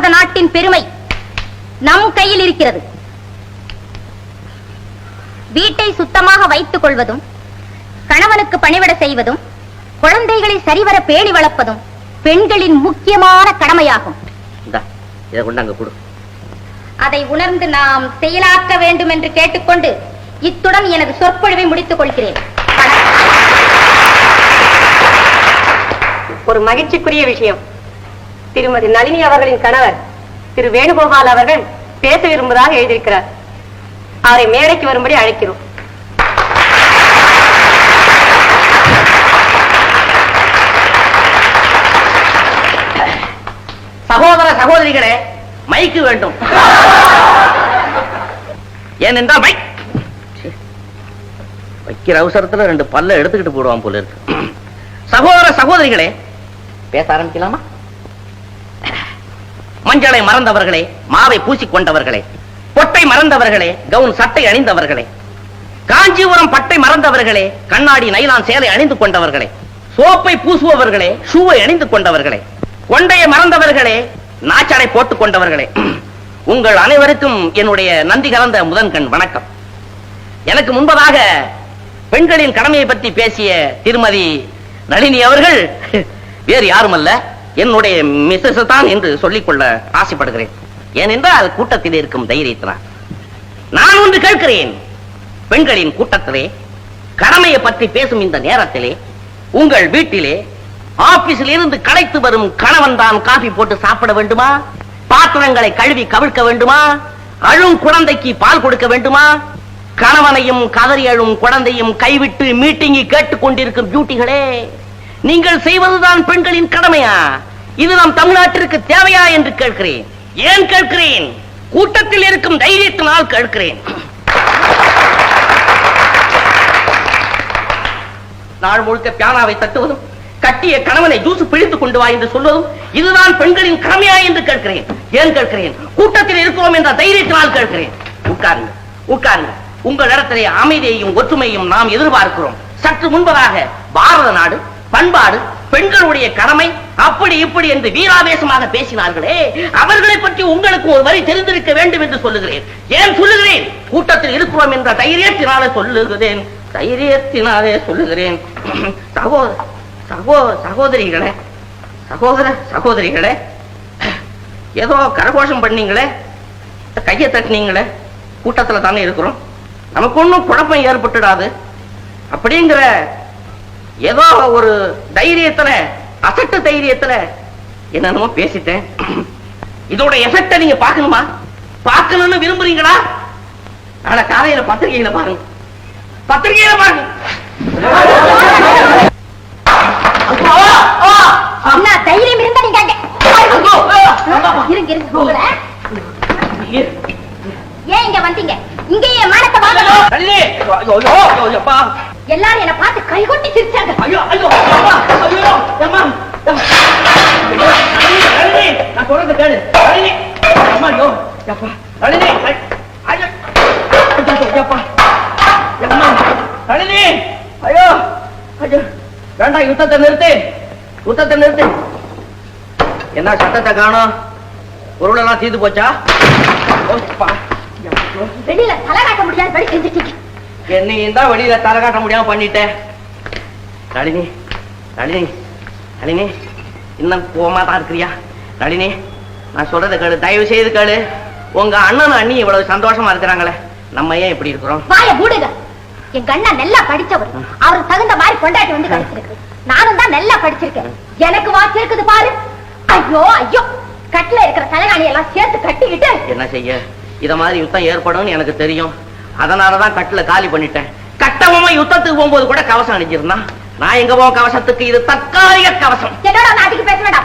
பாரத நாட்டின் பெருமை நம் கையில் இருக்கிறது. வீட்டை சுத்தமாக வைத்துக் கொள்வதும், கணவனுக்கு பணிவிட செய்வதும், குழந்தைகளை சரிவர பேணி வளர்ப்பதும் பெண்களின் முக்கியமான கடமையாகும். அதை உணர்ந்து நாம் செயலாக்க வேண்டும் என்று கேட்டுக்கொண்டு இத்துடன் எனது சொற்பொழிவை முடித்துக் கொள்கிறேன். ஒரு மகிழ்ச்சிக்குரிய விஷயம், திருமதி நளினி அவர்களின் கணவர் திரு வேணுகோபால் அவர்கள் பேச விரும்புவதாக எழுதியிருக்கிறார். அவரை மேடைக்கு வரும்படி அழைக்கிறோம். சகோதர சகோதரிகளே, மைக்கு வேண்டும். ஏனென்றால் மைக் வைக்கிற அவசரத்துல 2 பல்ல எடுத்துக்கிட்டு போடுவான் போல இருக்கு. சகோதர சகோதரிகளே, பேச ஆரம்பிக்கலாமா? மஞ்சளை மறந்தவர்களே, மாவை பூசிக்கொண்டவர்களே, பொட்டை மறந்தவர்களே, கவுன் சட்டை அணிந்தவர்களே, காஞ்சிபுரம் பட்டை மறந்தவர்களே, கண்ணாடி நைலான் சேலை அணிந்து கொண்டவர்களே, சோப்பை பூசுபவர்களே, ஷூவை அணிந்து கொண்டவர்களே, கொண்டையை மறந்தவர்களே, நாச்சடை போட்டுக் கொண்டவர்களே, உங்கள் அனைவருக்கும் என்னுடைய நன்றி கலந்த முதன்கண் வணக்கம். எனக்கு முன்பதாக பெண்களின் கடமையை பற்றி பேசிய திருமதி நளினி அவர்கள் வேறு யாருமல்ல, என்னுடைய மிஸ்ஸஸ் தான் என்று சொல்லிக்கொள்ள ஆசைப்படுகிறேன். ஏனென்றால் கூட்டத்தில் இருக்கும் தைரியத்தினால். நான் ஒன்று கேட்கிறேன், பெண்களின் கூட்டத்திலே கடமையை பற்றி பேசும் இந்த நேரத்திலே உங்கள் வீட்டிலே ஆபீஸில் இருந்து களைத்து வரும் கணவன் தான் காபி போட்டு சாப்பிட வேண்டுமா? பாத்திரங்களை கழுவி கவிழ்க்க வேண்டுமா? அழும் குழந்தைக்கு பால் கொடுக்க வேண்டுமா? கணவனையும் கதறி அழும் குழந்தையும் கைவிட்டு மீட்டிங்கி கேட்டுக் கொண்டிருக்கும் பியூட்டிகளே, நீங்கள் செய்வதுதான் பெண்களின் கடமையா? இது நம் தமிழ்நாட்டிற்கு தேவையா என்று கேட்கிறேன். ஏன் கேட்கிறேன்? கூட்டத்தில் இருக்கும் தைரியத்தினால் கேட்கிறேன். நாள் முழுக்க பியானாவை தட்டுவதும், கட்டிய கணவனை ஜூசு பிழித்து கொண்டு வா என்று சொல்வதும் இதுதான் பெண்களின் கடமையா என்று கேட்கிறேன். ஏன் கேட்கிறேன்? கூட்டத்தில் இருக்கிறோம் என்ற தைரியத்தினால் கேட்கிறேன். உட்காருங்க, உட்காருங்க. உங்கள் இடத்திலே அமைதியையும் ஒற்றுமையும் நாம் எதிர்பார்க்கிறோம். சற்று முன்பதாக பாரத நாடு, பண்பாடு, பெண்களுடைய கடமை, அப்படி இப்படி என்று வீராவேசமாக பேசினார்களே, அவர்களை பற்றி உங்களுக்கு ஒரு வரி தெரிந்திருக்க வேண்டும் என்று சொல்லுகிறேன். ஏன் சொல்லுகிறேன்? கூட்டத்தில் இருக்கிறோம் என்ற தைரியத்தினாலே சொல்லுகிறேன். தைரியத்தினாலே சொல்லுகிறேன். சகோதரிகளே, சகோதர சகோதரிகளே, ஏதோ கரகோஷம் பண்ணீங்களே, கையை தட்டினீங்களே, கூட்டத்தில் தானே இருக்கிறோம், நமக்கு ஒன்றும் குழப்பம் ஏற்பட்டுடாது அப்படிங்கிற ஏதோ ஒரு தைரியத்துல, அசட்டு தைரியத்துல என்னென்னமோ பேசிட்டேன். இதோட எஃபெக்ட நீங்க பார்க்கணுமா? பார்க்கணும்னு விரும்புறீங்களா? ஆனா காலையில பத்திரிகையில பாருங்க, பத்திரிகையில பாருங்க. தைரியம் இருந்தா நீங்க ஏன் இங்க வந்தீங்க? இங்கேயே மானத்தை வாங்கணும். எல்லாரும் என்ன பார்த்து கைகொட்டி சிரிச்சாங்க. நான் சொல்றது கேளு. வேண்டாம், யுத்தத்தை நிறுத்து, யுத்தத்தை நிறுத்து. என்ன சத்தத்தை காணோம்? பொருளெல்லாம் தீர்ந்து போச்சா? வெளியில தலை காட்ட முடியாது செஞ்சுட்டீங்க. என்னையும் தான் வெளியில தலை காட்ட முடியாம பண்ணிட்டேன். நளினி, நளினி, நளினி, இன்னும் கோவமா தான் இருக்கிறியா? நளினி, நான் சொல்றதை கேளு, தயவு செய்து கேளு. உங்க அண்ணன் அண்ணி இவ்வளவு சந்தோஷமா இருக்கிறாங்களே, நம்ம ஏன் இப்படி இருக்கிறோம்? வாய மூடுங்க. எங்க அண்ணன் நல்லா படிச்சவர், அவருக்கு தகுந்த மாதிரி கொண்டாட்டி வந்து கிடைச்சிருக்கு. நானும் தான் நல்லா படிச்சிருக்கேன், எனக்கு வாட்சி இருக்குது பாரு. ஐயோ ஐயோ, கட்டில இருக்கிற தலைகாணி எல்லாம் சேர்த்து கட்டிக்கிட்டு என்ன செய்ய? இத மாதிரி யுத்தம் ஏற்படும் எனக்கு தெரியும், அதனாலதான் கட்டில காலி பண்ணிட்டேன். கட்டவமா யுத்தத்துக்கு போகும்போது கூட கவசம் அணிஞ்சிருந்தான். நான் எங்க போவோம் கவசத்துக்கு? இது தற்காலிக கவசம். என்னோட நாட்டுக்கு பேச வேண்டாம்.